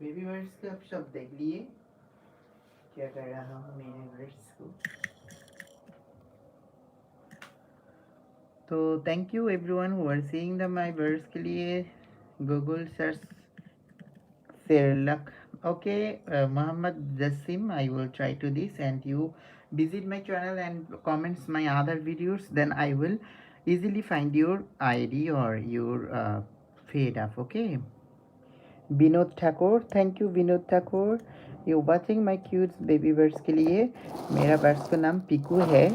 Baby birds को आप सब देख लिए क्या कर रहा हूँ मेरे बर्ड्स को। तो thank you everyone who are seeing the my birds के लिए Google search Serlak. Okay, Muhammad Jassim, I will try to this, and you visit my channel and comments my other videos, then I will easily find your ID or your feed up. Okay. Vinod Thakur, thank you Vinod Thakur. You watching my cute baby birds के लिए। मेरा birds का नाम पिकू है